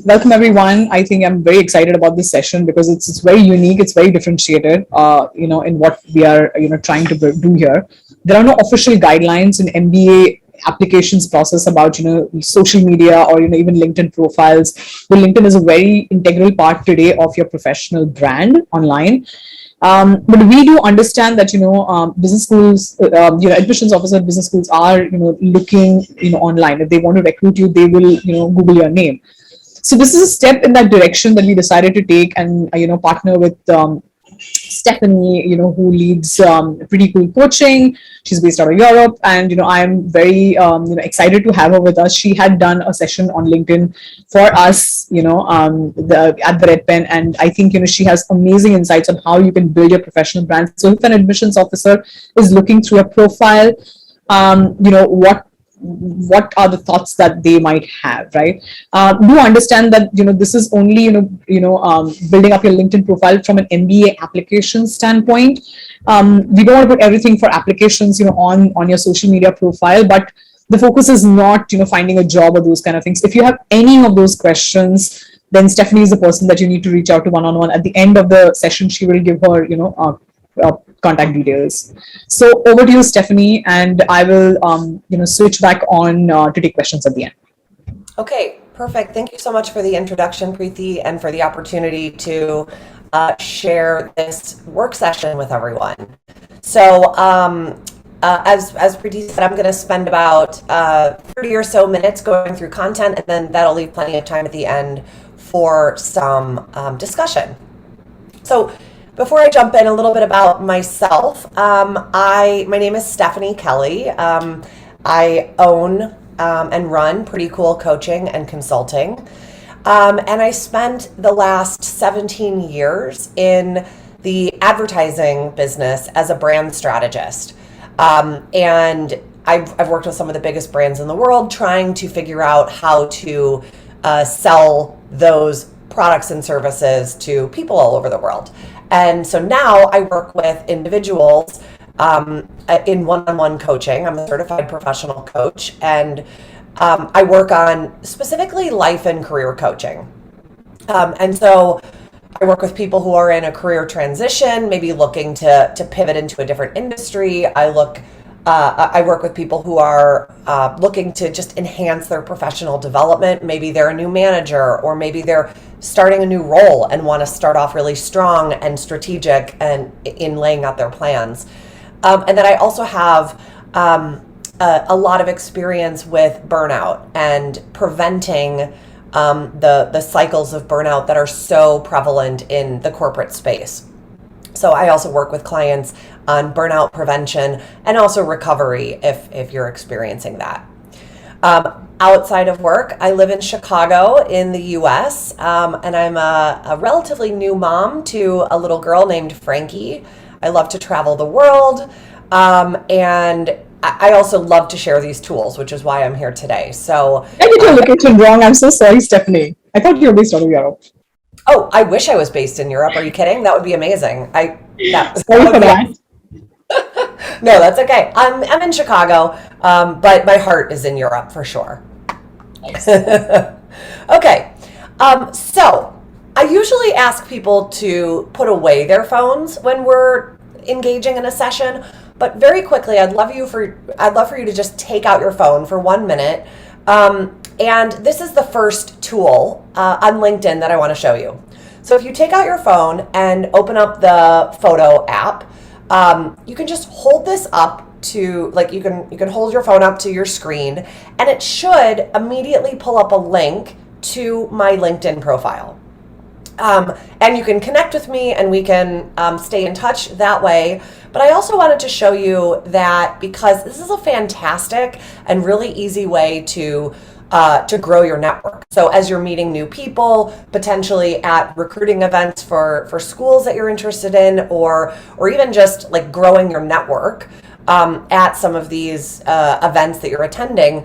Welcome everyone. I think I'm very excited about this session because it's very unique. It's very differentiated. In what we are trying to do here. There are no official guidelines in MBA applications process about social media or even LinkedIn profiles. But LinkedIn is a very integral part today of your professional brand online. But we do understand that business schools, admissions officers at business schools are looking online. If they want to recruit you, they will Google your name. So this is a step in that direction that we decided to take and partner with Stephanie, who leads pretty cool coaching. She's based out of Europe, and I'm very excited to have her with us. She had done a session on LinkedIn for us, at the Red Pen, and I think she has amazing insights on how you can build your professional brand. So if an admissions officer is looking through a profile, what are the thoughts that they might have, right? Do understand that this is only building up your LinkedIn profile from an MBA application standpoint. We don't want to put everything for applications on your social media profile, but the focus is not finding a job or those kind of things. If you have any of those questions, then Stephanie is the person that you need to reach out to one-on-one. At the end of the session, she will give her contact details. So over to you, Stephanie, and I will switch back on to take questions at the end. Okay, perfect. Thank you so much for the introduction, Preeti, and for the opportunity to share this work session with everyone. So as Preeti said, I'm going to spend about 30 or so minutes going through content, and then that'll leave plenty of time at the end for some discussion. So before I jump in, a little bit about myself. My name is Stephanie Kelly. I own and run Pretty Cool Coaching and Consulting. And I spent the last 17 years in the advertising business as a brand strategist. And I've worked with some of the biggest brands in the world trying to figure out how to sell those products and services to people all over the world. And so now I work with individuals in one-on-one coaching. I'm a certified professional coach, and I work on specifically life and career coaching. And so I work with people who are in a career transition, maybe looking to pivot into a different industry. I work with people who are looking to just enhance their professional development. Maybe they're a new manager, or maybe they're starting a new role and want to start off really strong and strategic and in laying out their plans. And then I also have a lot of experience with burnout and preventing the cycles of burnout that are so prevalent in the corporate space. So I also work with clients on burnout prevention and also recovery if you're experiencing that. Outside of work, I live in Chicago in the US, and I'm a relatively new mom to a little girl named Frankie. I love to travel the world, and I also love to share these tools, which is why I'm here today. So I did your location wrong. I'm so sorry, Stephanie. I thought you were based out of Europe. Oh, I wish I was based in Europe. Are you kidding? That would be amazing. Sorry for that. No, that's okay. I'm in Chicago, but my heart is in Europe for sure. Okay, so I usually ask people to put away their phones when we're engaging in a session, but very quickly, I'd love for you to just take out your phone for 1 minute. And this is the first tool on LinkedIn that I want to show you. So if you take out your phone and open up the photo app, you can just hold this up to, like, you can hold your phone up to your screen, and it should immediately pull up a link to my LinkedIn profile. And you can connect with me and we can stay in touch that way. But I also wanted to show you that because this is a fantastic and really easy way to grow your network. So as you're meeting new people, potentially at recruiting events for schools that you're interested in, or even just like growing your network at some of these events that you're attending,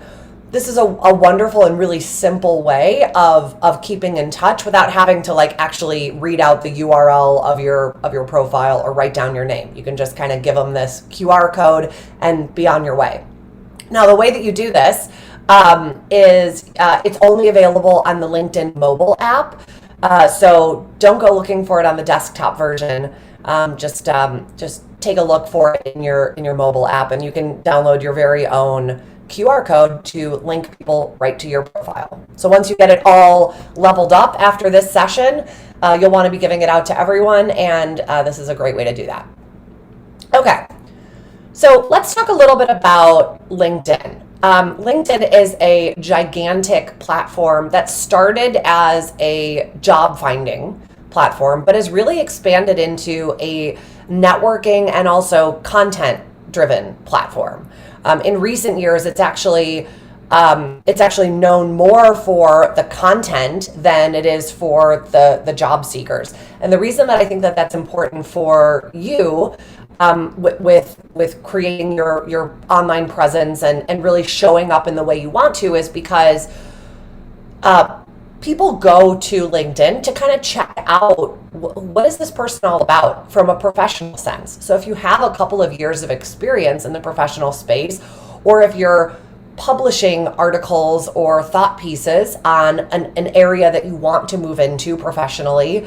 this is a wonderful and really simple way of keeping in touch without having to like actually read out the URL of your profile or write down your name. You can just kind of give them this QR code and be on your way. Now, the way that you do this is it's only available on the LinkedIn mobile app. So don't go looking for it on the desktop version. Just take a look for it in your mobile app, and you can download your very own QR code to link people right to your profile. So once you get it all leveled up after this session, you'll want to be giving it out to everyone, and this is a great way to do that. Okay, so let's talk a little bit about LinkedIn. LinkedIn is a gigantic platform that started as a job finding platform, but has really expanded into a networking and also content driven platform. In recent years, it's actually known more for the content than it is for the job seekers. And the reason that I think that that's important for you with creating your online presence and really showing up in the way you want to is because people go to LinkedIn to kind of check out what is this person all about from a professional sense. So if you have a couple of years of experience in the professional space, or if you're publishing articles or thought pieces on an area that you want to move into professionally,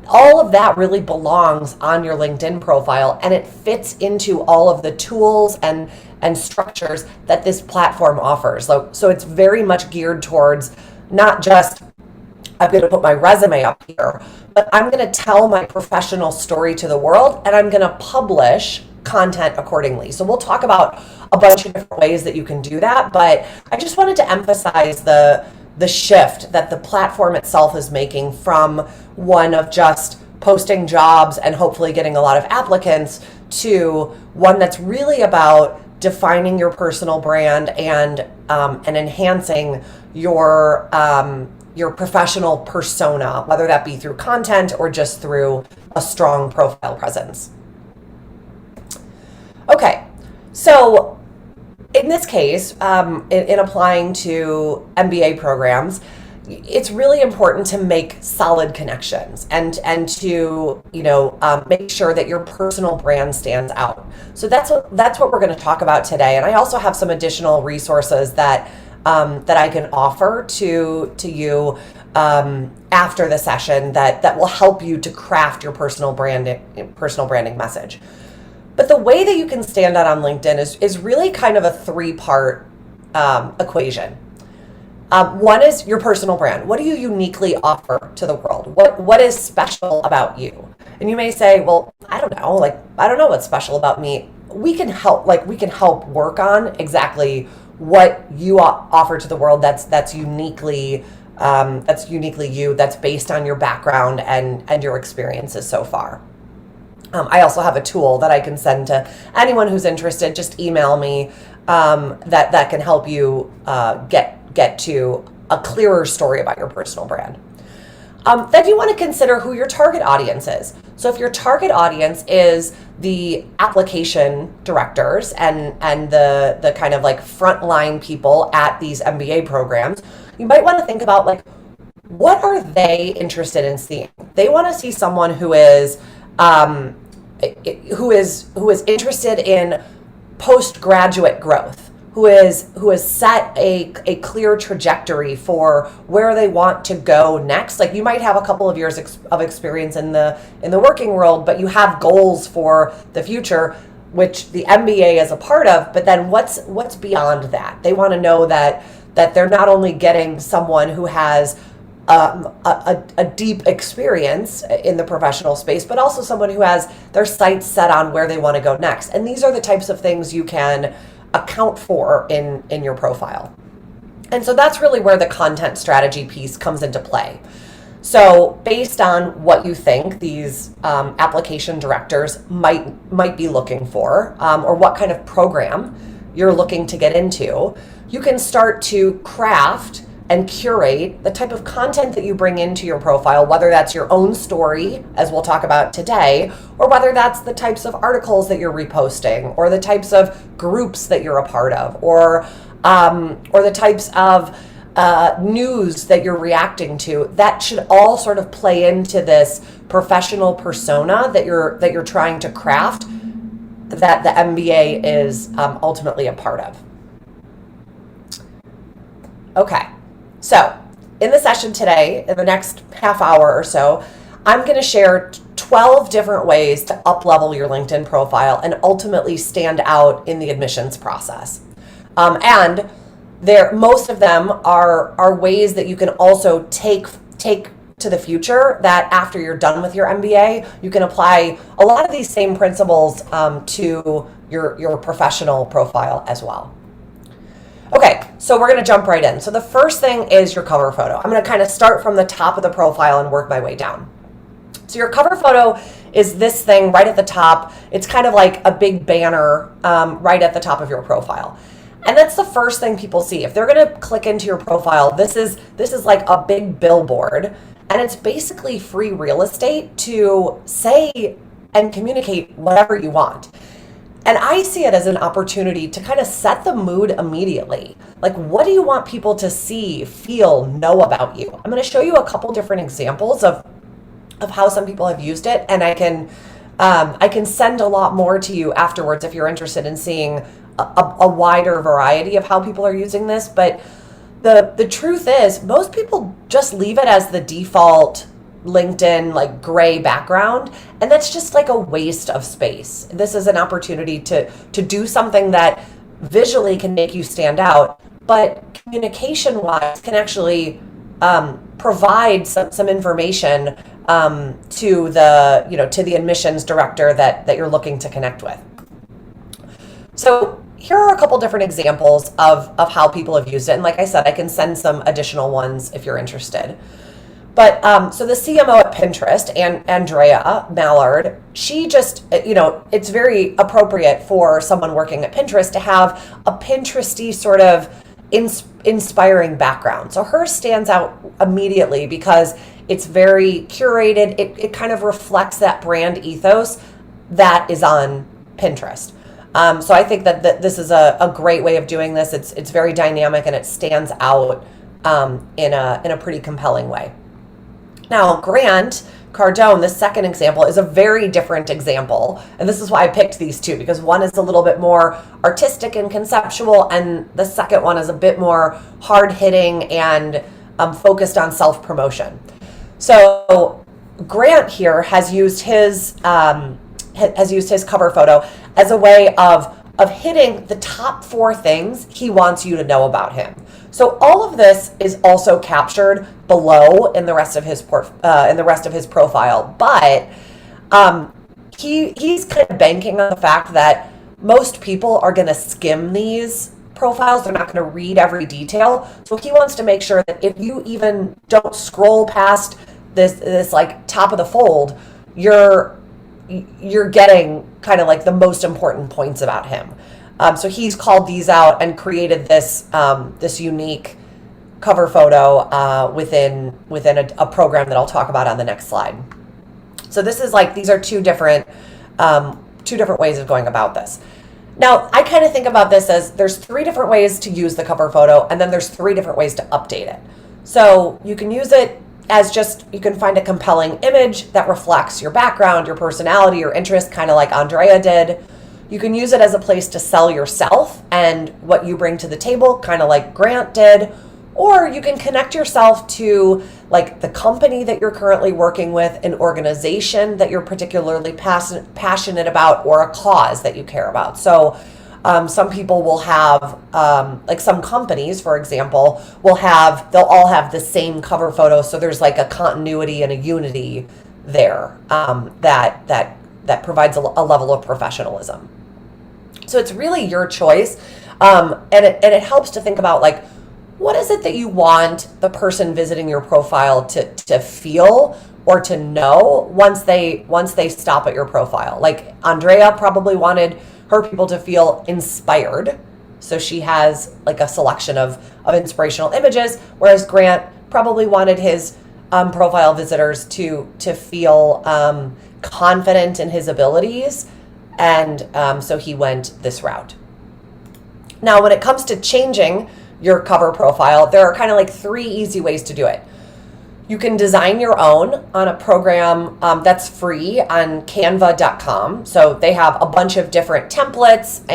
all of that really belongs on your LinkedIn profile, and it fits into all of the tools and structures that this platform offers. So it's very much geared towards not just, I'm going to put my resume up here, but I'm going to tell my professional story to the world, and I'm going to publish content accordingly. So we'll talk about a bunch of different ways that you can do that, but I just wanted to emphasize the shift that the platform itself is making from one of just posting jobs and hopefully getting a lot of applicants to one that's really about defining your personal brand and enhancing your professional persona, whether that be through content or just through a strong profile presence. Okay, so in this case, in applying to MBA programs, it's really important to make solid connections and to make sure that your personal brand stands out. So that's what we're going to talk about today. And I also have some additional resources that I can offer to you after the session that will help you to craft your personal branding message. But the way that you can stand out on LinkedIn is really kind of a three-part equation. One is your personal brand. What do you uniquely offer to the world? What is special about you? And you may say, well, I don't know what's special about me. We can help work on exactly what you offer to the world that's uniquely you, that's based on your background and your experiences so far. I also have a tool that I can send to anyone who's interested. Just email me that can help you get to a clearer story about your personal brand. Then you want to consider who your target audience is. So if your target audience is the application directors and the kind of like frontline people at these MBA programs, you might want to think about what are they interested in seeing? They want to see someone who is interested in postgraduate growth, who has set a clear trajectory for where they want to go next. Like, you might have a couple of years of experience in the working world, but you have goals for the future, which the MBA is a part of. But then what's beyond that? They want to know that they're not only getting someone who has a deep experience in the professional space, but also someone who has their sights set on where they want to go next. And these are the types of things you can account for in your profile. And so that's really where the content strategy piece comes into play. So based on what you think these application directors might be looking for, or what kind of program you're looking to get into, you can start to craft and curate the type of content that you bring into your profile, whether that's your own story, as we'll talk about today, or whether that's the types of articles that you're reposting, or the types of groups that you're a part of, or the types of news that you're reacting to. That should all sort of play into this professional persona that you're trying to craft, that the MBA is ultimately a part of. Okay, so in the session today, in the next half hour or so, I'm going to share 12 different ways to up-level your LinkedIn profile and ultimately stand out in the admissions process. And most of them are ways that you can also take to the future, that after you're done with your MBA, you can apply a lot of these same principles to your professional profile as well. Okay, so we're going to jump right in. So the first thing is your cover photo. I'm going to kind of start from the top of the profile and work my way down. So your cover photo is this thing right at the top. It's kind of like a big banner right at the top of your profile. And that's the first thing people see. If they're going to click into your profile, this is like a big billboard, and it's basically free real estate to say and communicate whatever you want. And I see it as an opportunity to kind of set the mood immediately. Like, what do you want people to see, feel, know about you? I'm going to show you a couple different examples of how some people have used it, and I can send a lot more to you afterwards if you're interested in seeing a wider variety of how people are using this. But the truth is, most people just leave it as the default LinkedIn like gray background, and that's just like a waste of space. This is an opportunity to do something that visually can make you stand out, but communication wise can actually provide some information to the admissions director that you're looking to connect with. So here are a couple different examples of how people have used it, and like I said, I can send some additional ones if you're interested. But so the CMO at Pinterest, Andrea Mallard, she just, it's very appropriate for someone working at Pinterest to have a Pinteresty sort of inspiring background. So hers stands out immediately because it's very curated. It kind of reflects that brand ethos that is on Pinterest. So I think that this is a great way of doing this. It's very dynamic and it stands out in a pretty compelling way. Now, Grant Cardone, the second example, is a very different example. And this is why I picked these two, because one is a little bit more artistic and conceptual, and the second one is a bit more hard-hitting and focused on self-promotion. So Grant here has used his cover photo as a way of hitting the top 4 things he wants you to know about him. So all of this is also captured below in the rest of his profile, but he's kind of banking on the fact that most people are going to skim these profiles. They're not going to read every detail. So he wants to make sure that if you even don't scroll past this like top of the fold, you're getting kind of like the most important points about him. So he's called these out and created this unique cover photo within a program that I'll talk about on the next slide. So these are two different ways of going about this. Now, I kind of think about this as there's 3 different ways to use the cover photo, and then there's 3 different ways to update it. So you can use it as you can find a compelling image that reflects your background, your personality, your interest, kind of like Andrea did. You can use it as a place to sell yourself and what you bring to the table, kind of like Grant did. Or you can connect yourself to like the company that you're currently working with, an organization that you're particularly passionate about, or a cause that you care about. So some people will have, like some companies, for example, they'll all have the same cover photo. So there's like a continuity and a unity there that provides a level of professionalism. So it's really your choice. And it helps to think about like, what is it that you want the person visiting your profile to feel or to know once they stop at your profile? Like Andrea probably wanted her people to feel inspired. So she has like a selection of inspirational images, whereas Grant probably wanted his profile visitors to feel confident in his abilities. And so he went this route. Now, when it comes to changing your cover profile, there are kind of like 3 easy ways to do it. You can design your own on a program that's free on canva.com. So they have a bunch of different templates,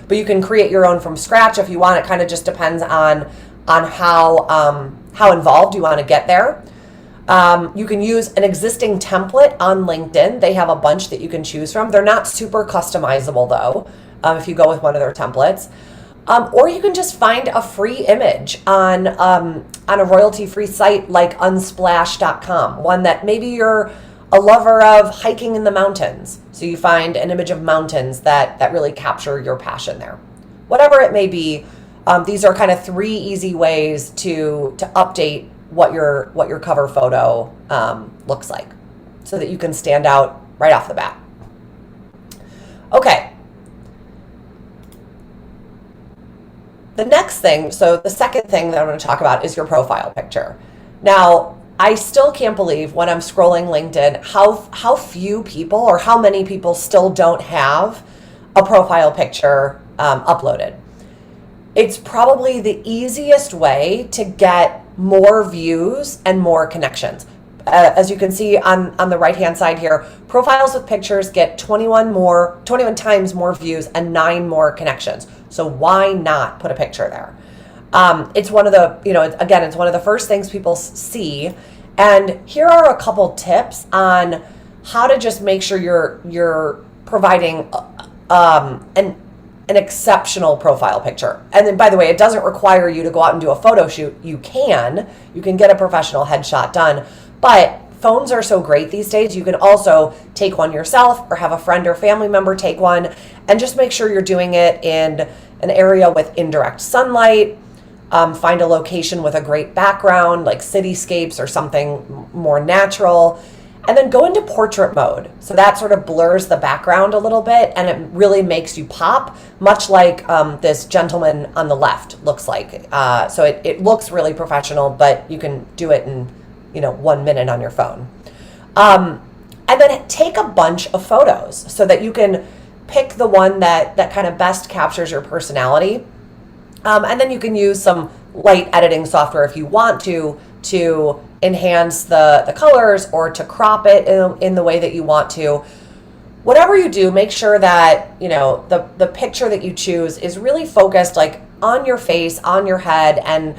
but you can create your own from scratch if you want. It kind of just depends on on how involved you want to get there. You can use an existing template on LinkedIn. They have a bunch that you can choose from. They're not super customizable though, if you go with one of their templates. Or you can just find a free image on a royalty-free site like unsplash.com, one that maybe you're a lover of hiking in the mountains. So you find an image of mountains that really capture your passion there. Whatever it may be, these are kind of 3 easy ways to update what your cover photo looks like so that you can stand out right off the bat. Okay. The next thing, so the second thing that I'm going to talk about is your profile picture. Now, I still can't believe when I'm scrolling LinkedIn how few people or how many people still don't have a profile picture uploaded. It's probably the easiest way to get more views and more connections. As you can see on the right-hand side here, profiles with pictures get 21 times more views and 9 more connections. So why not put a picture there? It's one of the, again, it's one of the first things people see. And here are a couple tips on how to just make sure you're providing an exceptional profile picture. And then, by the way, it doesn't require you to go out and do a photo shoot. You can get a professional headshot done, but phones are so great these days. You can also take one yourself or have a friend or family member take one, and just make sure you're doing it in an area with indirect sunlight. Find a location with a great background, like cityscapes or something more natural. And then go into portrait mode. So that sort of blurs the background a little bit, and it really makes you pop, much like this gentleman on the left looks like. So it looks really professional, but you can do it in 1 minute on your phone. And then take a bunch of photos so that you can pick the one that kind of best captures your personality. And then you can use some light editing software if you want to enhance the colors or to crop it in the way that you want to. Whatever you do, make sure that the picture that you choose is really focused like on your face, on your head, and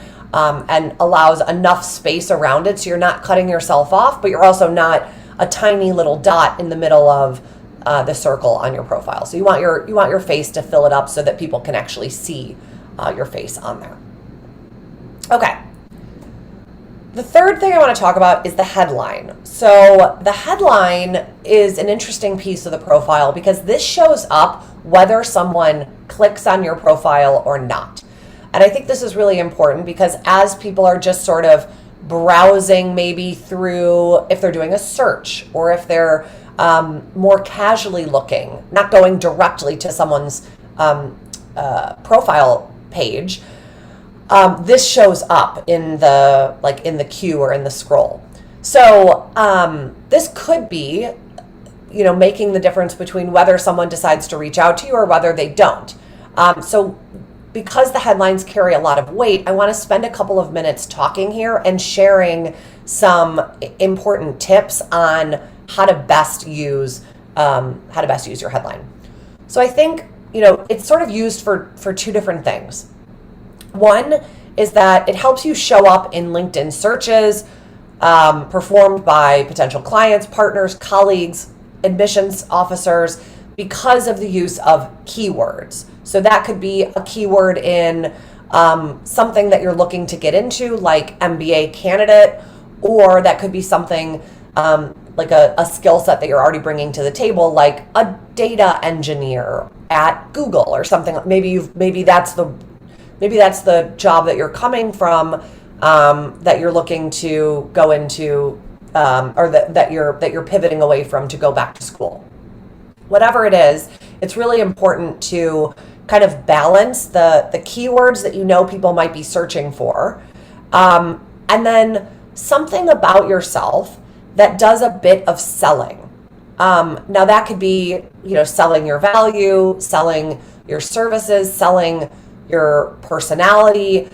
allows enough space around it so you're not cutting yourself off, but you're also not a tiny little dot in the middle of the circle on your profile. So you want your face to fill it up so that people can actually see your face on there. Okay. The third thing I want to talk about is the headline. So the headline is an interesting piece of the profile because this shows up whether someone clicks on your profile or not. And I think this is really important because as people are just sort of browsing maybe through, if they're doing a search or if they're more casually looking, not going directly to someone's profile page, this shows up in the queue or in the scroll. So this could be, making the difference between whether someone decides to reach out to you or whether they don't. So because the headlines carry a lot of weight, I want to spend a couple of minutes talking here and sharing some important tips on how to best use your headline. So I think it's sort of used for 2 different things. One is that it helps you show up in LinkedIn searches performed by potential clients, partners, colleagues, admissions officers because of the use of keywords. So that could be a keyword in something that you're looking to get into, like MBA candidate, or that could be something like a skill set that you're already bringing to the table, like a data engineer at Google or something. Maybe that's the job that you're coming from, that you're looking to go into, or that you're pivoting away from to go back to school. Whatever it is, it's really important to kind of balance the keywords that people might be searching for, and then something about yourself that does a bit of selling. Now that could be, selling your value, selling your services, selling your personality.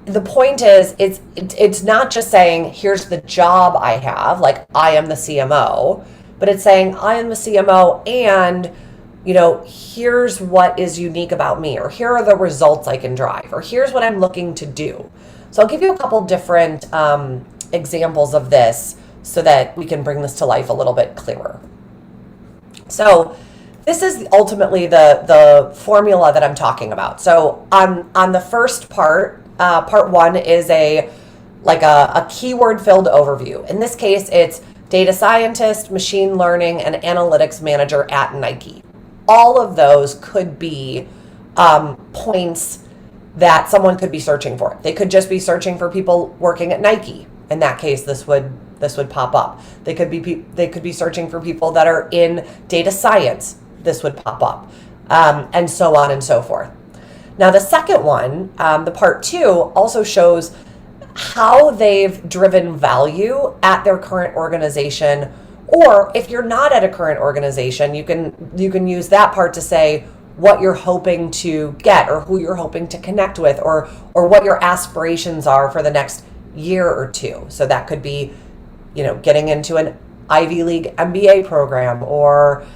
The point is, it's not just saying, here's the job I have, like I am the CMO, but it's saying I am the CMO and here's what is unique about me, or here are the results I can drive, or here's what I'm looking to do. So I'll give you a couple different examples of this so that we can bring this to life a little bit clearer. So this is ultimately the formula that I'm talking about. So on the first part one is a keyword filled overview. In this case, it's data scientist, machine learning, and analytics manager at Nike. All of those could be points that someone could be searching for. They could just be searching for people working at Nike. In that case, this would pop up. They could be searching for people that are in data science. This would pop up, and so on and so forth. Now, the second one, the part 2, also shows how they've driven value at their current organization, or if you're not at a current organization, you can use that part to say what you're hoping to get, or who you're hoping to connect with, or what your aspirations are for the next year or two. So that could be, getting into an Ivy League MBA program, or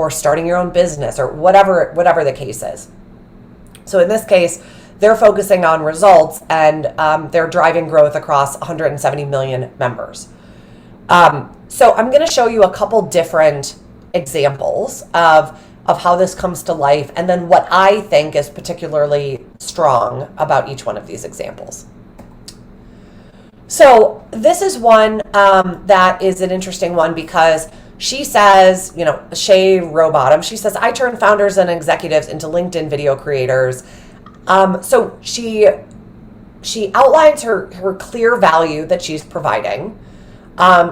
starting your own business, or whatever the case is. So in this case, they're focusing on results, and they're driving growth across 170 million members. So I'm going to show you a couple different examples of how this comes to life, and then what I think is particularly strong about each one of these examples. So this is one that is an interesting one, because she says, Shay Rowbottom, she says, I turn founders and executives into LinkedIn video creators. So she outlines her clear value that she's providing.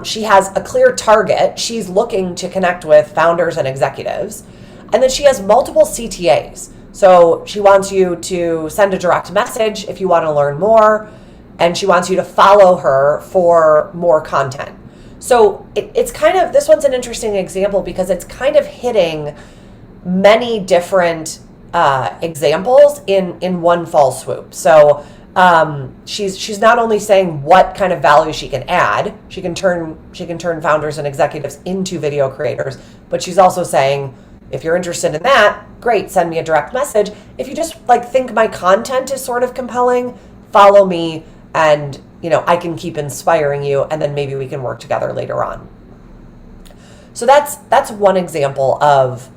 She has a clear target. She's looking to connect with founders and executives. And then she has multiple CTAs. So she wants you to send a direct message if you want to learn more, and she wants you to follow her for more content. So it's kind of, this one's an interesting example because it's kind of hitting many different examples in one fell swoop. So she's not only saying what kind of value she can add, she can turn founders and executives into video creators, but she's also saying, if you're interested in that, great, send me a direct message. If you just think my content is sort of compelling, follow me, and I can keep inspiring you, and then maybe we can work together later on. So that's one example of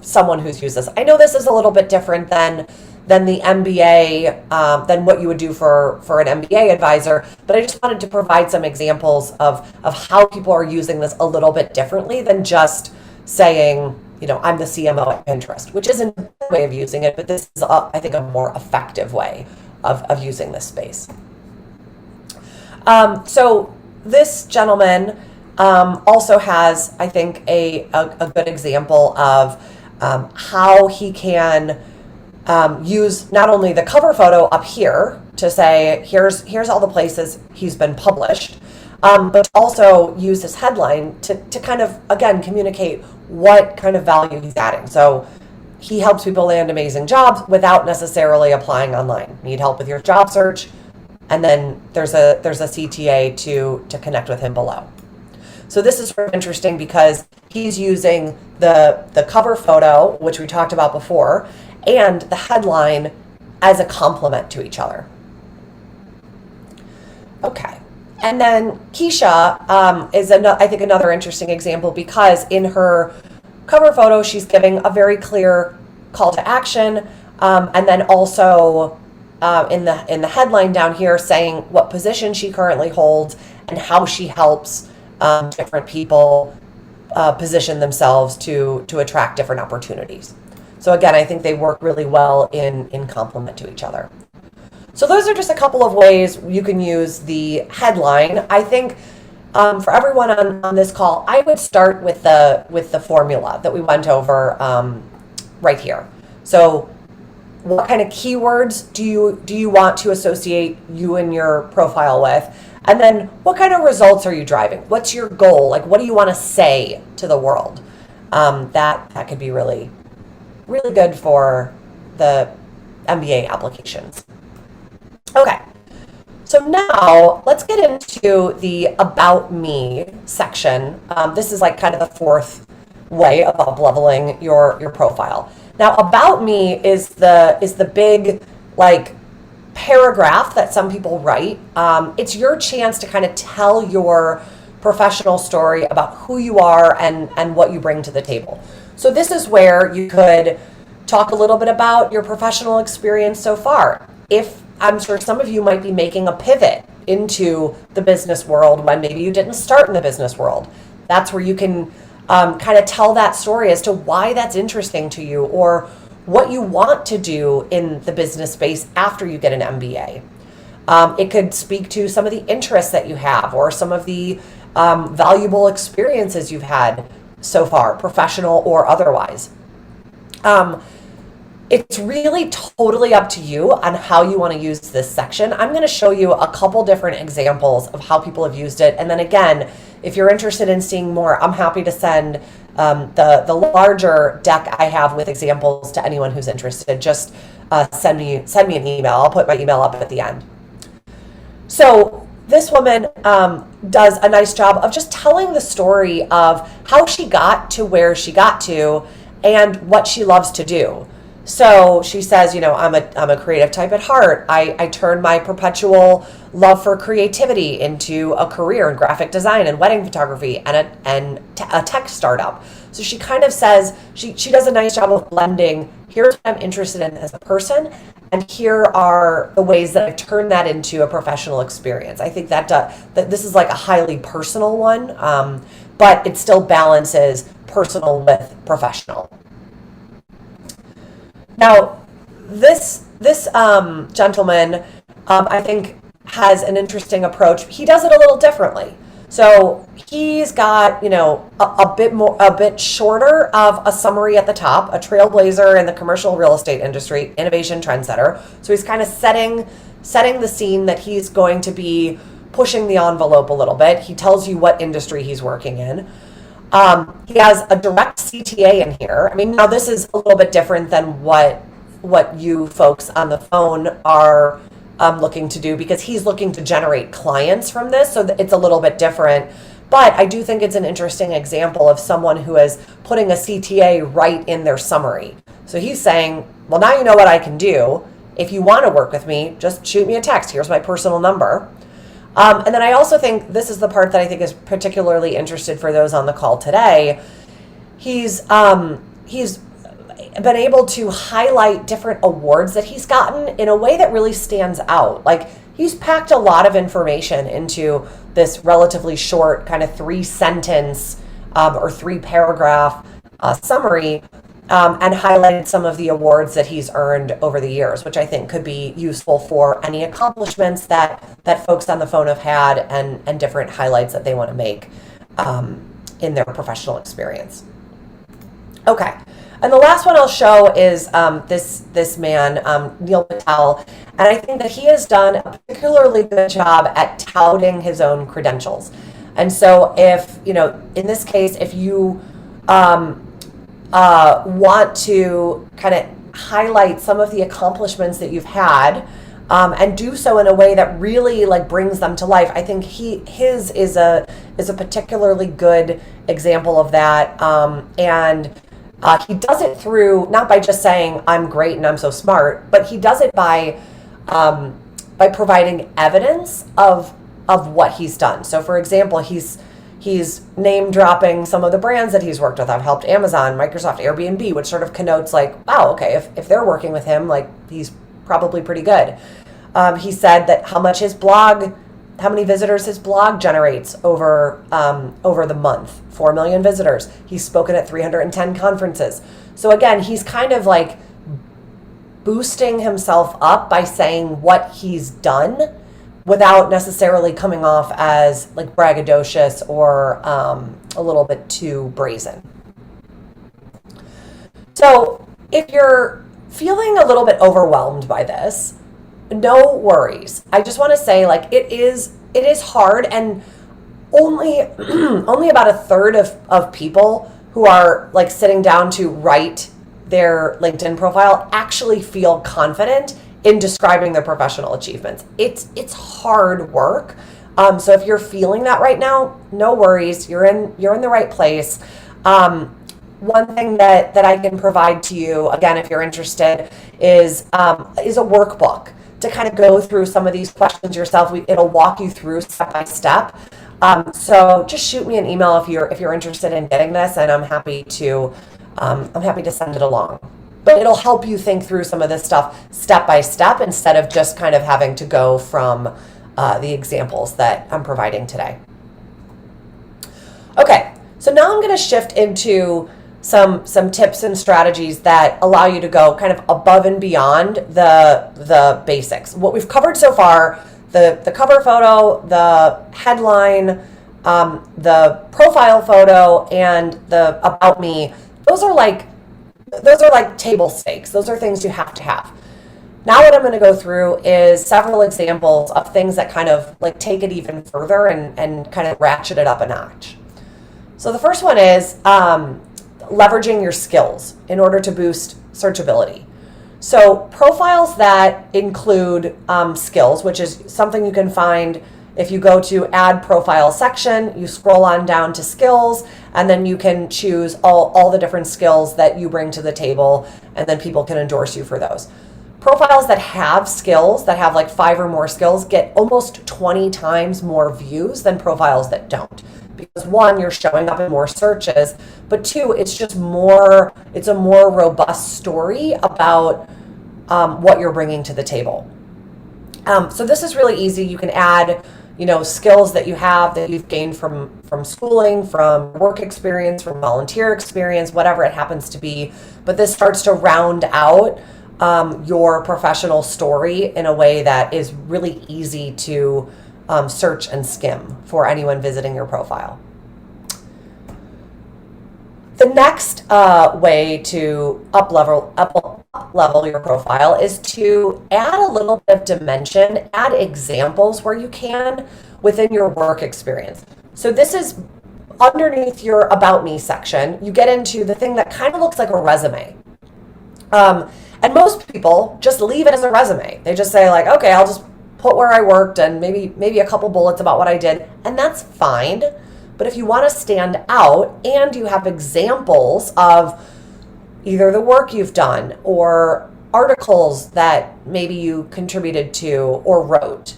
someone who's used this. I know this is a little bit different than the MBA, than what you would do for an MBA advisor, but I just wanted to provide some examples of how people are using this a little bit differently than just saying, I'm the CMO at Pinterest, which isn't a way of using it, but this is, I think, a more effective way of using this space. So this gentleman also has, I think, a good example of how he can use not only the cover photo up here to say, here's all the places he's been published, but also use this headline to kind of, again, communicate what kind of value he's adding. So he helps people land amazing jobs without necessarily applying online. Need help with your job search? And then there's a CTA to connect with him below. So this is sort of interesting because he's using the cover photo, which we talked about before, and the headline as a complement to each other. Okay. And then Keisha is, I think, another interesting example, because in her cover photo, she's giving a very clear call to action, and then also in the headline down here saying what position she currently holds and how she helps different people position themselves to attract different opportunities. So again, I think they work really well in complement to each other. So those are just a couple of ways you can use the headline. I think for everyone on this call, I would start with the formula that we went over right here. So what kind of keywords do you want to associate you and your profile with? And then what kind of results are you driving? What's your goal? What do you want to say to the world? That could be really, really good for the MBA applications. Okay, so now let's get into the About Me section. This is kind of the way of up leveling your profile. Now, about me is the big like paragraph that some people write. It's your chance to kind of tell your professional story about who you are and what you bring to the table. So this is where you could talk a little bit about your professional experience so far. If I'm sure some of you might be making a pivot into the business world when maybe you didn't start in the business world. That's where you can kind of tell that story as to why that's interesting to you or what you want to do in the business space after you get an MBA. It could speak to some of the interests that you have or some of the valuable experiences you've had so far, professional or otherwise. It's really totally up to you on how you want to use this section. I'm going to show you a couple different examples of how people have used it. And then again, if you're interested in seeing more, I'm happy to send the larger deck I have with examples to anyone who's interested. Just send me an email. I'll put my email up at the end. So this woman does a nice job of just telling the story of how she got to where she got to and what she loves to do. So she says, I'm a creative type at heart. I turned my perpetual love for creativity into a career in graphic design and wedding photography and a tech startup. So she kind of says, she does a nice job of blending, here's what I'm interested in as a person, and here are the ways that I've turned that into a professional experience. I think that this is like a highly personal one, but it still balances personal with professional. Now, this gentleman, I think, has an interesting approach. He does it a little differently. So he's got, a bit shorter of a summary at the top, a trailblazer in the commercial real estate industry, innovation trendsetter. So he's kind of setting the scene that he's going to be pushing the envelope a little bit. He tells you what industry he's working in. He has a direct CTA in here. I mean, now this is a little bit different than what you folks on the phone are looking to do, because he's looking to generate clients from this, so it's a little bit different. But I do think it's an interesting example of someone who is putting a CTA right in their summary. So he's saying, well, now you know what I can do. If you want to work with me, just shoot me a text. Here's my personal number. And then I also think this is the part that I think is particularly interested for those on the call today. He's been able to highlight different awards that he's gotten in a way that really stands out. Like, he's packed a lot of information into this relatively short kind of 3-sentence or 3-paragraph summary, and highlighted some of the awards that he's earned over the years, which I think could be useful for any accomplishments that folks on the phone have had and different highlights that they want to make in their professional experience. Okay, and the last one I'll show is this man, Neil Patel, and I think that he has done a particularly good job at touting his own credentials. And so if, in this case, if you want to kind of highlight some of the accomplishments that you've had, and do so in a way that really brings them to life, I think his is a particularly good example of that. And he does it through, not by just saying I'm great and I'm so smart, but he does it by providing evidence of what he's done. So for example, he's name dropping some of the brands that he's worked with. I've helped Amazon, Microsoft, Airbnb, which sort of connotes wow, okay, if they're working with him, he's probably pretty good. He said that how many visitors his blog generates over the month, 4 million visitors. He's spoken at 310 conferences. So again, he's kind of boosting himself up by saying what he's done, without necessarily coming off as braggadocious or a little bit too brazen. So if you're feeling a little bit overwhelmed by this, no worries. I just want to say it is hard, and only about a third of people who are sitting down to write their LinkedIn profile actually feel confident in describing their professional achievements. It's hard work. So if you're feeling that right now, no worries. You're in the right place. one thing that I can provide to you, again, if you're interested, is a workbook to kind of go through some of these questions yourself. It'll walk you through step by step. So just shoot me an email if you're interested in getting this, and I'm happy to send it along. But it'll help you think through some of this stuff step by step instead of just kind of having to go from the examples that I'm providing today. Okay, so now I'm going to shift into some tips and strategies that allow you to go kind of above and beyond the basics. What we've covered so far, the cover photo, the headline, the profile photo, and the about me, those are like table stakes. Those are things you have to have. Now what I'm going to go through is several examples of things that kind of like take it even further and kind of ratchet it up a notch. So the first one is leveraging your skills in order to boost searchability. So profiles that include skills, which is something you can find if you go to add profile section, you scroll on down to skills, and then you can choose all the different skills that you bring to the table, and then people can endorse you for those. Profiles that have skills, that have like 5 or more skills, get almost 20 times more views than profiles that don't. Because 1, you're showing up in more searches, but 2, it's a more robust story about what you're bringing to the table. So this is really easy. You can add, skills that you have that you've gained from schooling, from work experience, from volunteer experience, whatever it happens to be. But this starts to round out your professional story in a way that is really easy to search and skim for anyone visiting your profile. The next way to up level your profile is to add a little bit of dimension, add examples where you can within your work experience. So this is underneath your About Me section. You get into the thing that kind of looks like a resume. And most people just leave it as a resume. They just say like, okay, I'll just put where I worked and maybe a couple bullets about what I did, and that's fine. But if you want to stand out and you have examples of either the work you've done or articles that maybe you contributed to or wrote,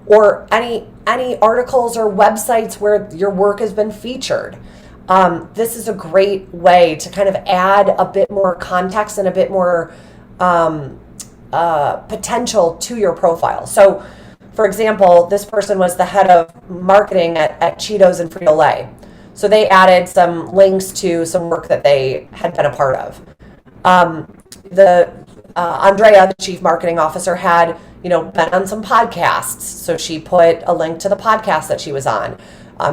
or any articles or websites where your work has been featured, this is a great way to kind of add a bit more context and a bit more potential to your profile. So, for example, this person was the head of marketing at Cheetos and Frito-Lay. So they added some links to some work that they had been a part of. Andrea, the chief marketing officer, had been on some podcasts. So she put a link to the podcast that she was on.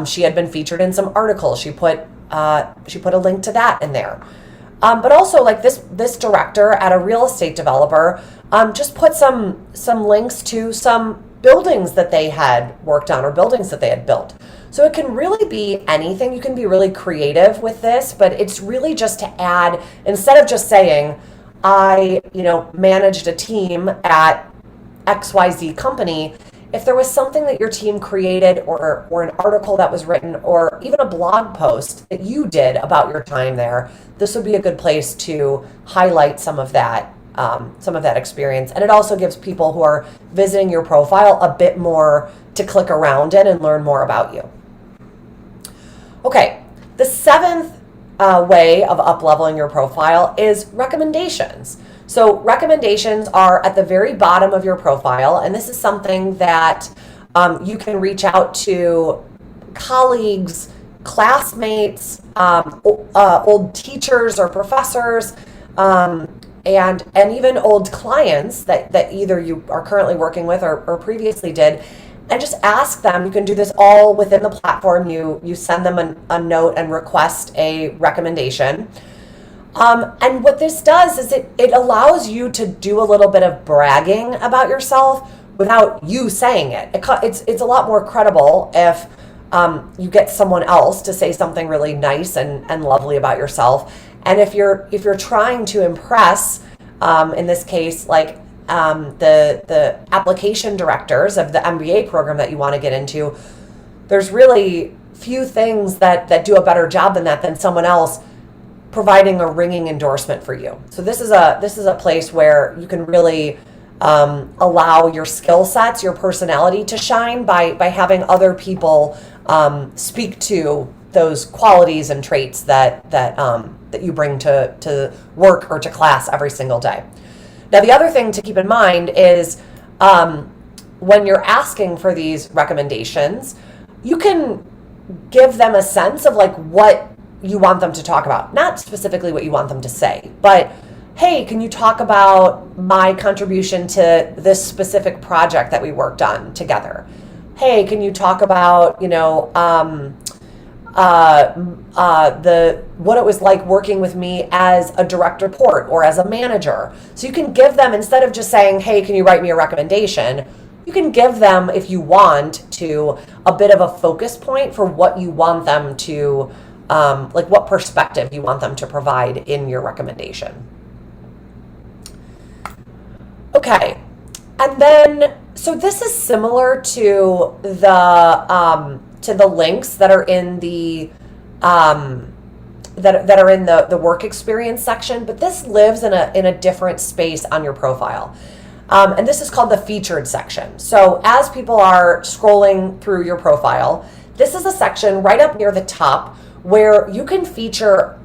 She had been featured in some articles. She put a link to that in there. But also, like this director at a real estate developer, just put some links to some buildings that they had worked on or buildings that they had built. So it can really be anything. You can be really creative with this, but it's really just to add, instead of just saying, I managed a team at XYZ company. If there was something that your team created or an article that was written or even a blog post that you did about your time there, this would be a good place to highlight some of that experience. And it also gives people who are visiting your profile a bit more to click around in and learn more about you. Okay, the 7th way of up-leveling your profile is recommendations. So recommendations are at the very bottom of your profile, and this is something that you can reach out to colleagues, classmates, old teachers or professors, and even old clients that either you are currently working with or previously did, and just ask them. You can do this all within the platform. You send them a note and request a recommendation. And what this does is it allows you to do a little bit of bragging about yourself without you saying it. It's a lot more credible if you get someone else to say something really nice and lovely about yourself. And if you're trying to impress, in this case, like the application directors of the MBA program that you want to get into, there's really few things that do a better job than someone else providing a ringing endorsement for you. So this is a place where you can really allow your skill sets, your personality to shine by having other people speak to those qualities and traits that you bring to work or to class every single day. Now, the other thing to keep in mind is when you're asking for these recommendations, you can give them a sense of like what you want them to talk about. Not specifically what you want them to say, but hey, can you talk about my contribution to this specific project that we worked on together? Hey, can you talk about, what it was like working with me as a direct report or as a manager? So you can give them, instead of just saying, hey, can you write me a recommendation? You can give them, if you want to, a bit of a focus point for what you want them to, like what perspective you want them to provide in your recommendation. Okay, and then, so this is similar to the links that are in the that are in the work experience section, but this lives in a different space on your profile. And this is called the featured section. So as people are scrolling through your profile, this is a section right up near the top where you can feature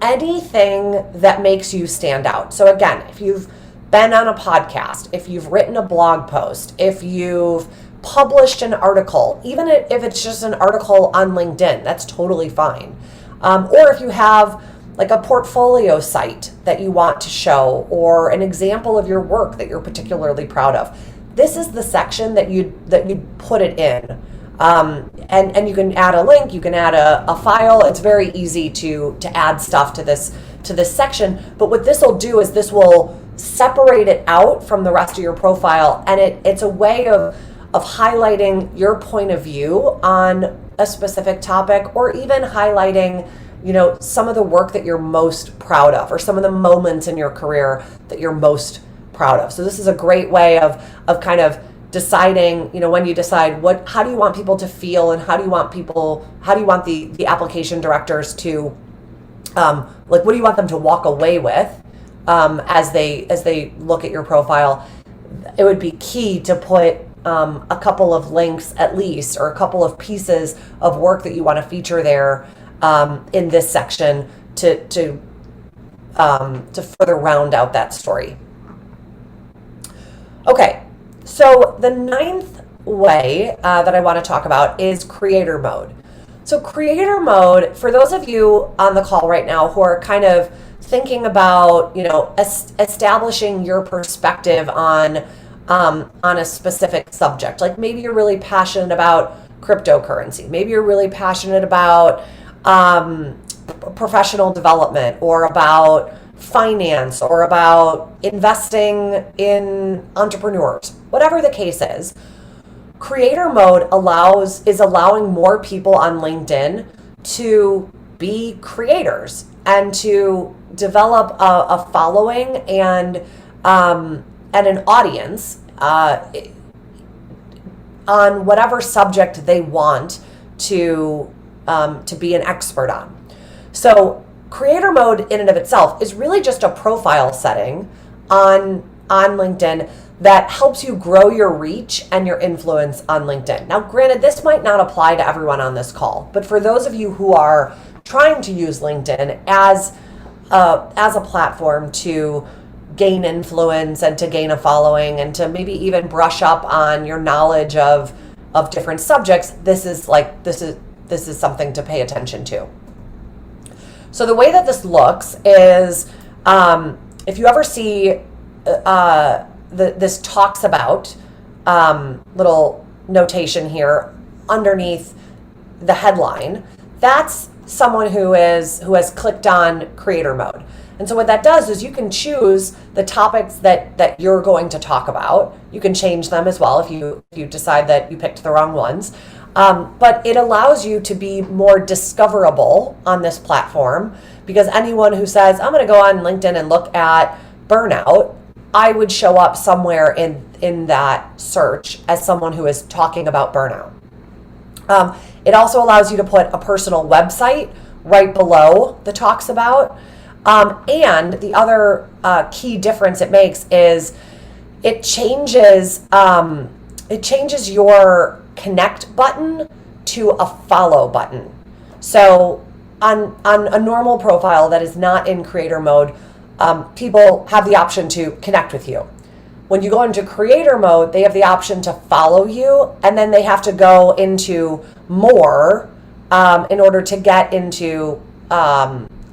anything that makes you stand out. So again, if you've been on a podcast, if you've written a blog post, if you've published an article, even if it's just an article on LinkedIn, that's totally fine. Or if you have like a portfolio site that you want to show, or an example of your work that you're particularly proud of, this is the section that you'd put it in. And you can add a link, you can add a file. It's very easy to add stuff to this section. But what this will do is this will separate it out from the rest of your profile, and it's a way of highlighting your point of view on a specific topic, or even highlighting, some of the work that you're most proud of, or some of the moments in your career that you're most proud of. So this is a great way of kind of deciding, when you decide how do you want people to feel, and how do you want the application directors to, what do you want them to walk away with as they look at your profile. It would be key to put a couple of links at least, or a couple of pieces of work that you want to feature there in this section to further round out that story. Okay, so the ninth way that I want to talk about is creator mode. So creator mode, for those of you on the call right now who are kind of thinking about, establishing your perspective on a specific subject, like maybe you're really passionate about cryptocurrency, maybe you're really passionate about professional development, or about finance, or about investing in entrepreneurs, whatever the case is. Creator mode is allowing more people on LinkedIn to be creators and to develop a following and an audience on whatever subject they want to be an expert on. So creator mode in and of itself is really just a profile setting on LinkedIn that helps you grow your reach and your influence on LinkedIn. Now, granted, this might not apply to everyone on this call, but for those of you who are trying to use LinkedIn as a platform to gain influence and to gain a following and to maybe even brush up on your knowledge of different subjects, this is something to pay attention to. So the way that this looks is, if you ever see this talks about little notation here underneath the headline, that's someone who has clicked on creator mode. And so what that does is you can choose the topics that you're going to talk about. You can change them as well if you decide that you picked the wrong ones. But it allows you to be more discoverable on this platform, because anyone who says, I'm going to go on LinkedIn and look at burnout, I would show up somewhere in that search as someone who is talking about burnout. It also allows you to put a personal website right below the talks about. And the other key difference it makes is it changes your connect button to a follow button. So on a normal profile that is not in creator mode, people have the option to connect with you. When you go into creator mode, they have the option to follow you, and then they have to go into more in order to get into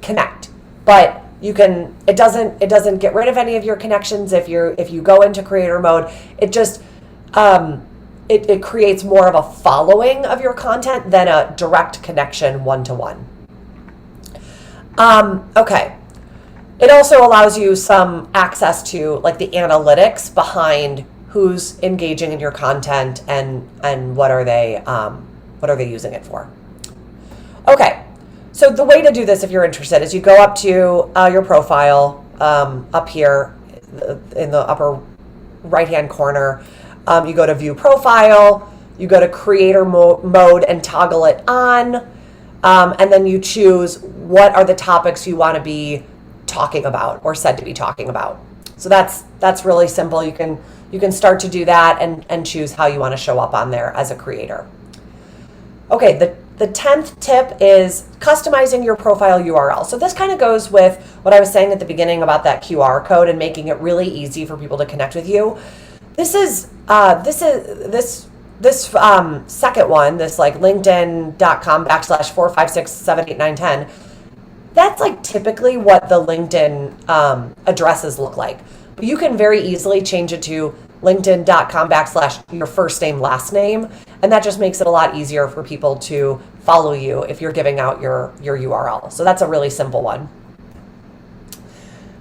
connect. But it doesn't get rid of any of your connections if you go into creator mode. It just it creates more of a following of your content than a direct connection one-to-one. Okay. It also allows you some access to like the analytics behind who's engaging in your content and what are they using it for. Okay, so the way to do this if you're interested is you go up to your profile up here in the upper right hand corner. You go to view profile, you go to creator mode and toggle it on, and then you choose what are the topics you want to be talking about or said to be talking about. So that's really simple. You can start to do that and choose how you want to show up on there as a creator. Okay, the 10th tip is customizing your profile URL. So this kind of goes with what I was saying at the beginning about that QR code and making it really easy for people to connect with you. This second one, this like linkedin.com/4567891, that's like typically what the LinkedIn addresses look like. But you can very easily change it to linkedin.com/your first name, last name. And that just makes it a lot easier for people to follow you if you're giving out your URL. So that's a really simple one.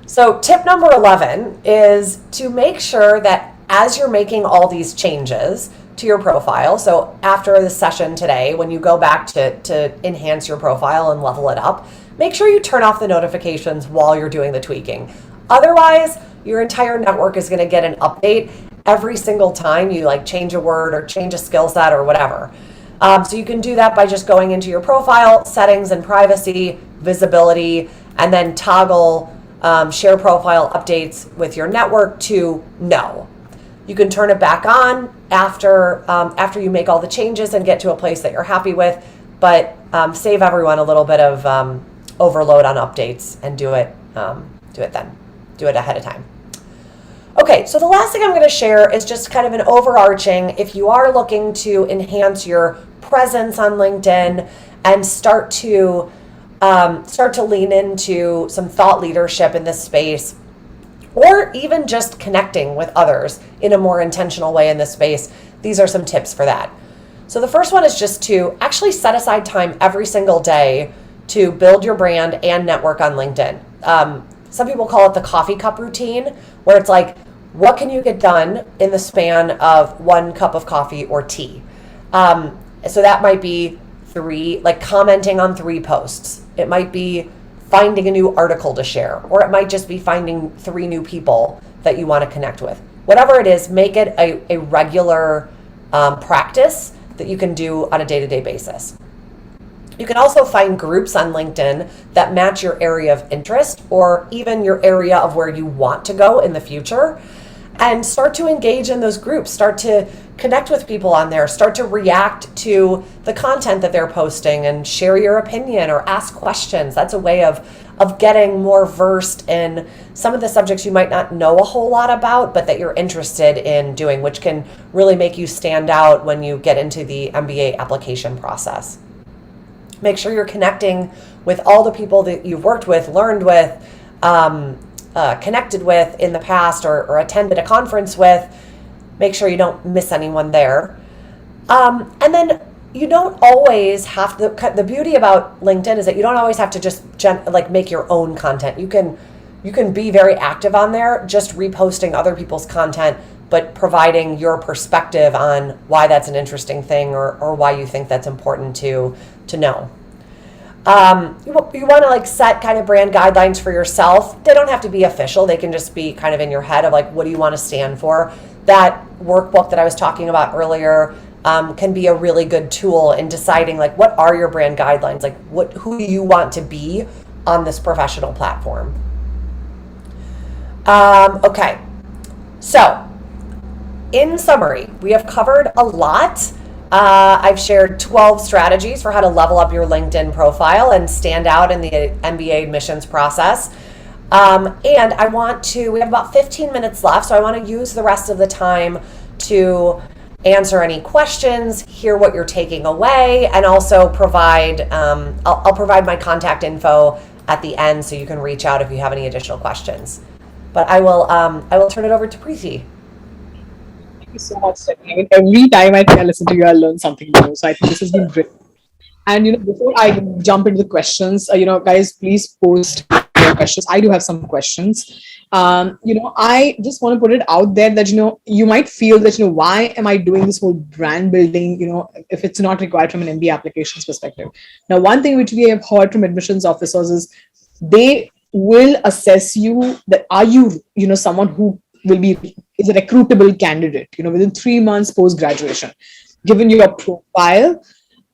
So tip number 11 is to make sure that as you're making all these changes to your profile, so after the session today, when you go back to enhance your profile and level it up, make sure you turn off the notifications while you're doing the tweaking. Otherwise, your entire network is going to get an update every single time you like change a word or change a skill set or whatever. So you can do that by just going into your profile, settings and privacy, visibility, and then toggle share profile updates with your network to no. You can turn it back on after you make all the changes and get to a place that you're happy with, but save everyone a little bit of overload on updates and do it ahead of time. Okay, so the last thing I'm going to share is just kind of an overarching, if you are looking to enhance your presence on LinkedIn and start to lean into some thought leadership in this space, or even just connecting with others in a more intentional way in this space, these are some tips for that. So the first one is just to actually set aside time every single day to build your brand and network on LinkedIn. Some people call it the coffee cup routine, where it's like, what can you get done in the span of 1 cup of coffee or tea? So that might be commenting on 3 posts. It might be finding a new article to share, or it might just be finding 3 new people that you want to connect with. Whatever it is, make it a regular practice that you can do on a day-to-day basis. You can also find groups on LinkedIn that match your area of interest or even your area of where you want to go in the future, and start to engage in those groups, start to connect with people on there, start to react to the content that they're posting and share your opinion or ask questions. That's a way of getting more versed in some of the subjects you might not know a whole lot about, but that you're interested in doing, which can really make you stand out when you get into the MBA application process. Make sure you're connecting with all the people that you've worked with, learned with, connected with in the past, or attended a conference with. Make sure you don't miss anyone there. And then you don't always have to, the beauty about LinkedIn is that you don't always have to just make your own content. You can be very active on there, just reposting other people's content, but providing your perspective on why that's an interesting thing or why you think that's important to know. You want to set kind of brand guidelines for yourself. They don't have to be official. They can just be kind of in your head of what do you want to stand for. That workbook that I was talking about earlier can be a really good tool in deciding what are your brand guidelines, who do you want to be on this professional platform. Okay, so in summary, we have covered a lot. I've shared 12 strategies for how to level up your LinkedIn profile and stand out in the MBA admissions process. And we have about 15 minutes left, so I want to use the rest of the time to answer any questions, hear what you're taking away, and also I'll provide my contact info at the end so you can reach out if you have any additional questions. But I will turn it over to Preeti. Thank you so much, Stephanie. I mean, every time I think I listen to you, I learn something new. So I think this has been great. And before I jump into the questions, guys, please post your questions. I do have some questions. I just want to put it out there that you might feel that why am I doing this whole brand building? If it's not required from an MBA applications perspective. Now, one thing which we have heard from admissions officers is they will assess you that are you someone who is a recruitable candidate within 3 months post graduation. Given your profile,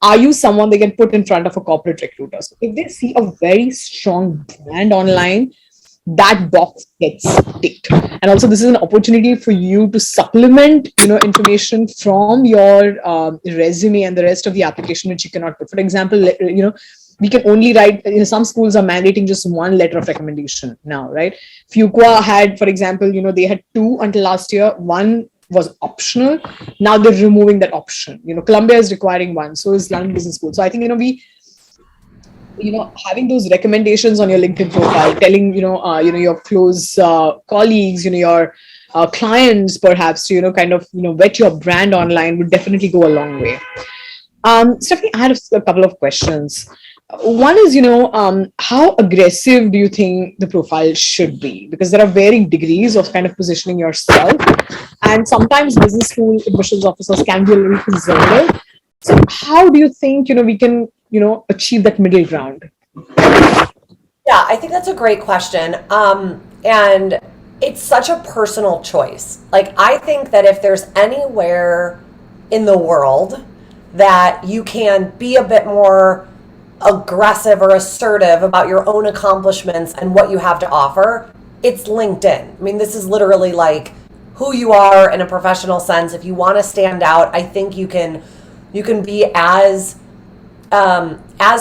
are you someone they can put in front of a corporate recruiter? So if they see a very strong brand online, that box gets ticked. And also, this is an opportunity for you to supplement information from your resume and the rest of the application which you cannot put. For example, we can only write, some schools are mandating just one letter of recommendation now, right? Fuqua had, for example, they had 2 until last year. One was optional. Now they're removing that option. Columbia is requiring 1. So is London Business School. So I think, having those recommendations on your LinkedIn profile, telling, your close colleagues, your clients, perhaps, to kind of, vet your brand online would definitely go a long way. Stephanie, I had a couple of questions. One is, how aggressive do you think the profile should be? Because there are varying degrees of kind of positioning yourself. And sometimes business school admissions officers can be a little conservative. So how do you think, we can, achieve that middle ground? Yeah, I think that's a great question. And it's such a personal choice. Like, I think that if there's anywhere in the world that you can be a bit more aggressive or assertive about your own accomplishments and what you have to offer, it's LinkedIn. I mean, this is literally like who you are in a professional sense. If you want to stand out, I think you can be as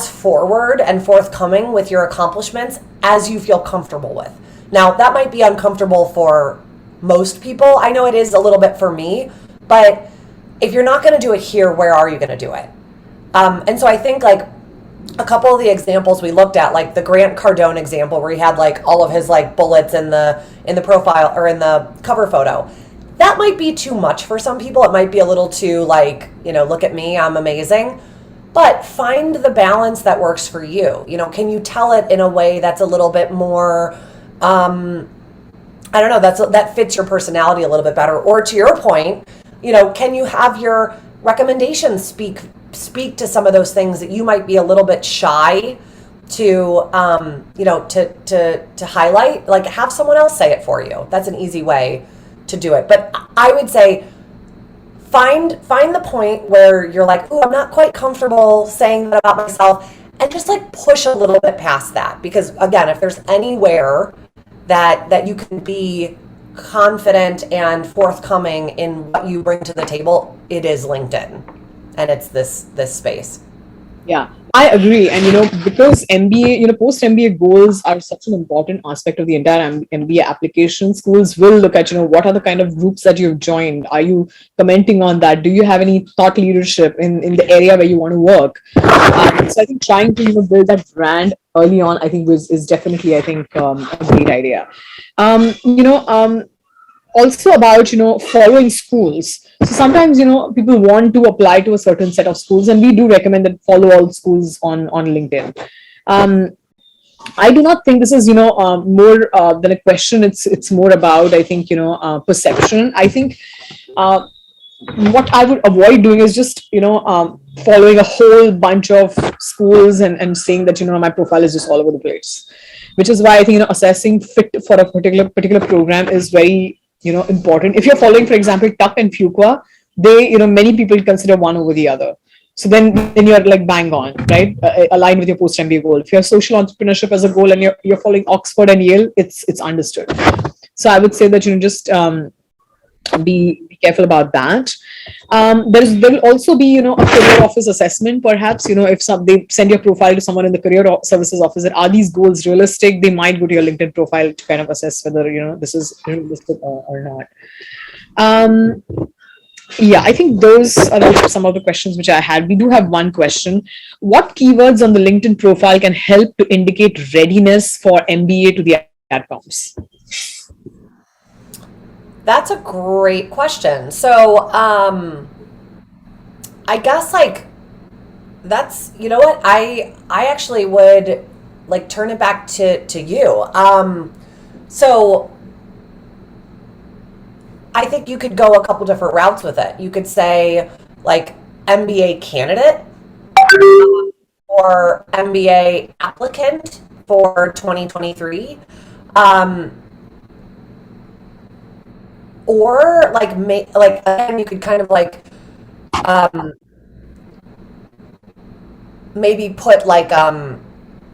forward and forthcoming with your accomplishments as you feel comfortable with. Now, that might be uncomfortable for most people. I know it is a little bit for me, but if you're not going to do it here, where are you going to do it? And so I think like a couple of the examples we looked at, like the Grant Cardone example where he had like all of his like bullets in the profile or in the cover photo, that might be too much for some people. It might be a little too like, look at me, I'm amazing. But find the balance that works for you. Can you tell it in a way that's a little bit more, I don't know, that fits your personality a little bit better? Or to your point, can you have your recommendations speak to some of those things that you might be a little bit shy to to highlight? Like, have someone else say it for you. That's an easy way to do it. But I would say find the point where you're like, oh, I'm not quite comfortable saying that about myself, and just like push a little bit past that. Because again, if there's anywhere that you can be confident and forthcoming in what you bring to the table, it is LinkedIn, and it's this space. Yeah, I agree. And, because MBA, post MBA goals are such an important aspect of the entire MBA application, schools will look at, what are the kind of groups that you've joined? Are you commenting on that? Do you have any thought leadership in the area where you want to work? So I think trying to, build that brand early on, I think is definitely, I think, a great idea. Also about following schools. So sometimes people want to apply to a certain set of schools, and we do recommend that follow all schools on LinkedIn. I do not think this is more than a question. It's more about, I think, perception. I think what I would avoid doing is just following a whole bunch of schools and saying that my profile is just all over the place, which is why I think assessing fit for a particular program is very important. If you're following, for example, Tuck and Fuqua, they many people consider one over the other. So then you're like bang on, right? Aligned with your post MBA goal. If you have social entrepreneurship as a goal and you're following Oxford and Yale, it's understood. So I would say that just be careful about that. There will also be a career office assessment, perhaps. If they send your profile to someone in the career services office, that are these goals realistic, they might go to your LinkedIn profile to kind of assess whether this is realistic or not. um, yeah, I think those are some of the questions which I had. We do have one question. What keywords on the LinkedIn profile can help to indicate readiness for MBA to the outcomes? That's a great question. So, I guess like that's you know what I actually would like turn it back to you. So I think you could go a couple different routes with it. You could say like MBA candidate or MBA applicant for 2023. Um, or like again, you could kind of like um, maybe put like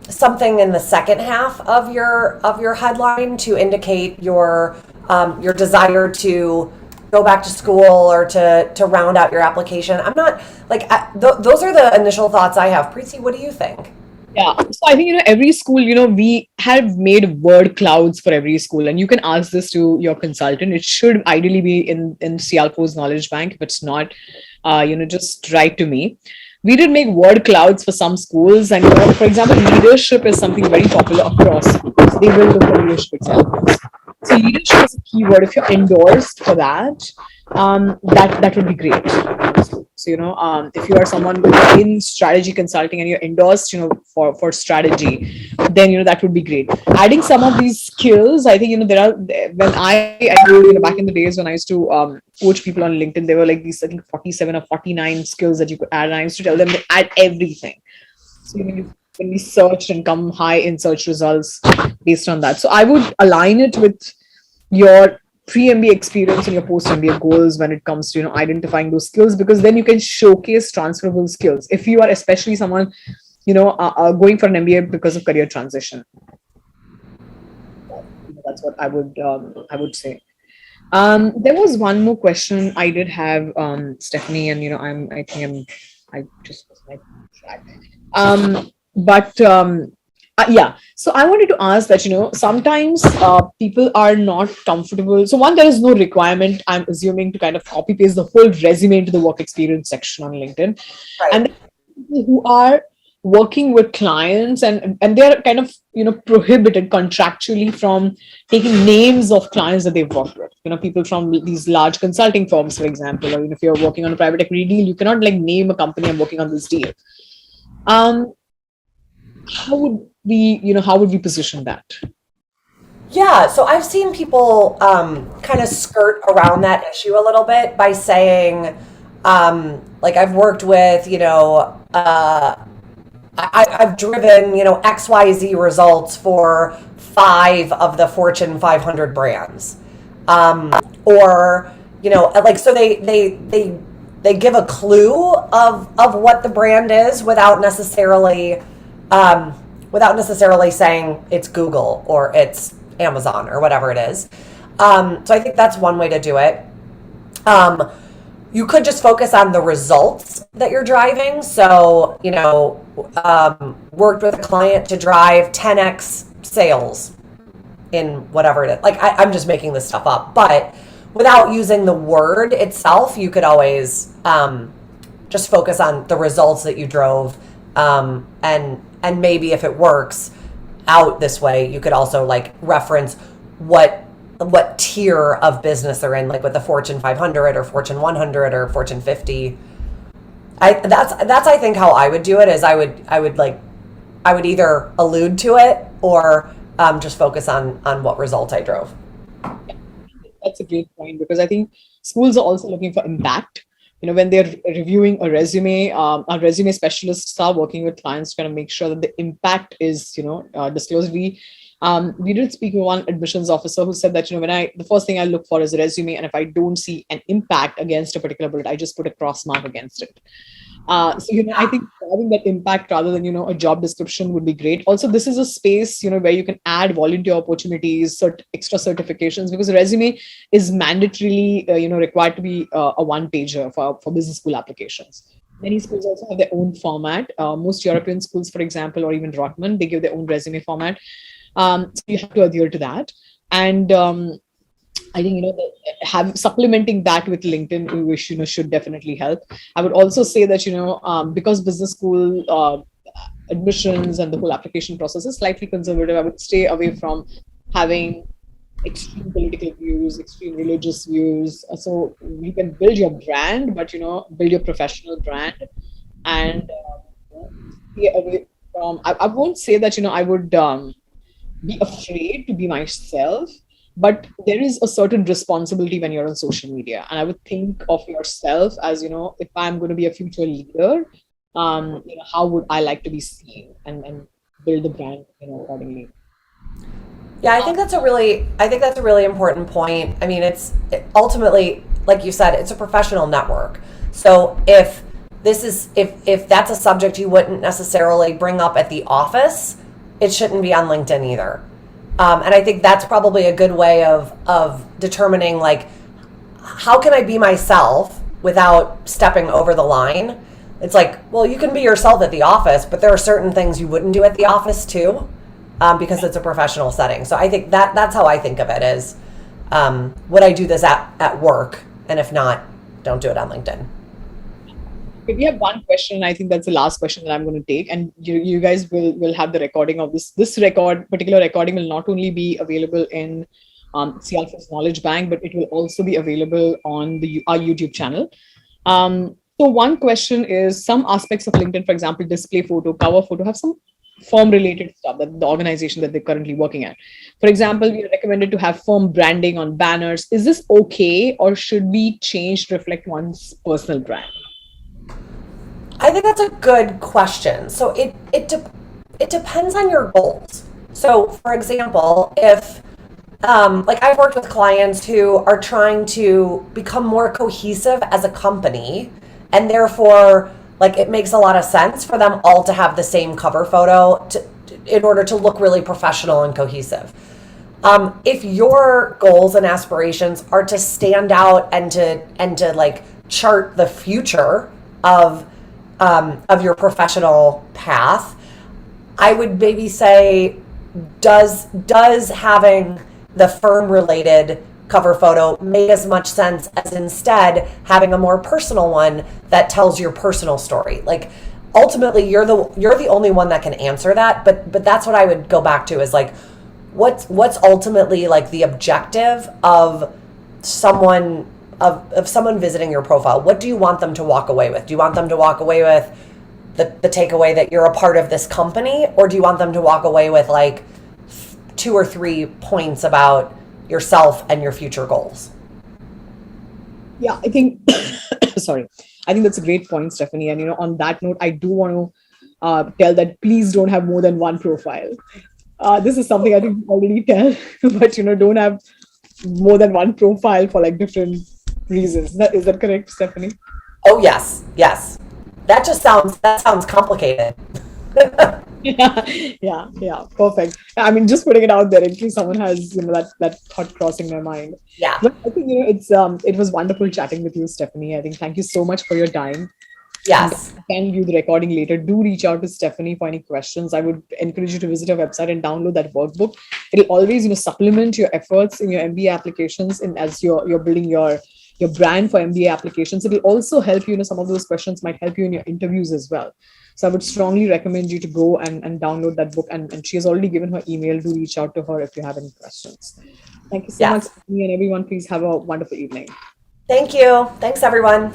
something in the second half of your headline to indicate your desire to go back to school or to round out your application. I'm not like those are the initial thoughts I have. Preeti, what do you think? Yeah, so I think every school, we have made word clouds for every school, and you can ask this to your consultant. It should ideally be in Cialco's knowledge bank. If it's not, just write to me. We did make word clouds for some schools, and for example, leadership is something very popular across schools. They will look for leadership examples. So leadership is a keyword. If you're endorsed for that, that would be great. So if you are someone in strategy consulting and you're endorsed, for strategy, then that would be great. Adding some of these skills, I think there are when I know, back in the days when I used to coach people on LinkedIn, there were like these I think 47 or 49 skills that you could add, and I used to tell them to add everything. So when we searched and come high in search results based on that. So I would align it with your pre-MBA experience and your post-MBA goals when it comes to identifying those skills, because then you can showcase transferable skills. If you are especially someone going for an MBA because of career transition, that's what I would say. There was one more question I did have, Stephanie, and I just was my track. But yeah, so I wanted to ask that sometimes people are not comfortable. So one, there is no requirement, I'm assuming, to kind of copy paste the whole resume into the work experience section on LinkedIn. Right. And people who are working with clients, and they're kind of prohibited contractually from taking names of clients that they've worked with, people from these large consulting firms, for example, or if you're working on a private equity deal, you cannot like name a company, I'm working on this deal. How would we position that? Yeah, so I've seen people kind of skirt around that issue a little bit by saying, like I've worked with, I've driven, XYZ results for 5 of the Fortune 500 brands. Or, like, so they give a clue of what the brand is without necessarily saying it's Google or it's Amazon or whatever it is. So I think that's one way to do it. You could just focus on the results that you're driving. So, worked with a client to drive 10x sales in whatever it is. Like, I'm just making this stuff up. But without using the word itself, you could always just focus on the results that you drove. And maybe if it works out this way, you could also like reference what tier of business they're in, like with the Fortune 500 or Fortune 100 or Fortune 50. That's I think how I would do it. Is I would either allude to it or just focus on what result I drove. That's a great point, because I think schools are also looking for impact. When they're reviewing a resume, our resume specialists are working with clients to kind of make sure that the impact is, disclosed. We did speak with one admissions officer who said that, the first thing I look for is a resume, and if I don't see an impact against a particular bullet, I just put a cross mark against it. So, I think having that impact rather than, a job description would be great. Also, this is a space, where you can add volunteer opportunities, extra certifications, because a resume is mandatorily, required to be a one pager for business school applications. Many schools also have their own format. Most European schools, for example, or even Rotman, they give their own resume format. So you have to adhere to that. And I think have supplementing that with LinkedIn, which should definitely help. I would also say that because business school admissions and the whole application process is slightly conservative, I would stay away from having extreme political views, extreme religious views. So you can build your brand, but build your professional brand, and stay away from. I won't say that I would be afraid to be myself, but there is a certain responsibility when you're on social media, and I would think of yourself as if I'm going to be a future leader, how would I like to be seen, and build the brand accordingly. Yeah, I think that's a really important point. I mean, ultimately, like you said, it's a professional network. So if that's a subject you wouldn't necessarily bring up at the office, it shouldn't be on LinkedIn either. And I think that's probably a good way of determining, like, how can I be myself without stepping over the line? It's like, well, you can be yourself at the office, but there are certain things you wouldn't do at the office too, because it's a professional setting. So I think that's how I think of it is, would I do this at work? And if not, don't do it on LinkedIn. If we have one question, I think that's the last question that I'm going to take, and you guys will have the recording of this particular recording will not only be available in CLF's Knowledge Bank, but it will also be available on our YouTube channel. So one question is, some aspects of LinkedIn, for example, display photo, cover photo, have some firm related stuff that the organization that they're currently working at. For example, we are recommended to have firm branding on banners. Is this okay, or should we change to reflect one's personal brand? I think that's a good question. So it depends on your goals. So, for example, if like I've worked with clients who are trying to become more cohesive as a company, and therefore, like, it makes a lot of sense for them all to have the same cover photo in order to look really professional and cohesive. If your goals and aspirations are to stand out and to like chart the future of your professional path, I would maybe say, does having the firm related cover photo make as much sense as instead having a more personal one that tells your personal story? Like, ultimately, you're the only one that can answer that, but that's what I would go back to, is like, what's ultimately like the objective of someone visiting your profile? What do you want them to walk away with? Do you want them to walk away with the takeaway that you're a part of this company, or do you want them to walk away with like 2 or 3 points about yourself and your future goals? Yeah, I think sorry, I think that's a great point, Stephanie. And on that note, I do want to tell that please don't have more than one profile. This is something I think you already tell, but don't have more than one profile for like different reasons. Is that correct, Stephanie? Oh yes, yes. That sounds complicated. Yeah, perfect. I mean, just putting it out there in case someone has that thought crossing their mind. Yeah. But I think it was wonderful chatting with you, Stephanie. I think thank you so much for your time. Yes. Can view the recording later. Do reach out to Stephanie for any questions. I would encourage you to visit her website and download that workbook. It'll always supplement your efforts in your MBA applications, and as you're building your brand for MBA applications. It'll also help you. Some of those questions might help you in your interviews as well. So I would strongly recommend you to go and download that book. And she has already given her email. Do reach out to her if you have any questions. Thank you so much, Stephanie, and everyone. Please have a wonderful evening. Thank you. Thanks, everyone.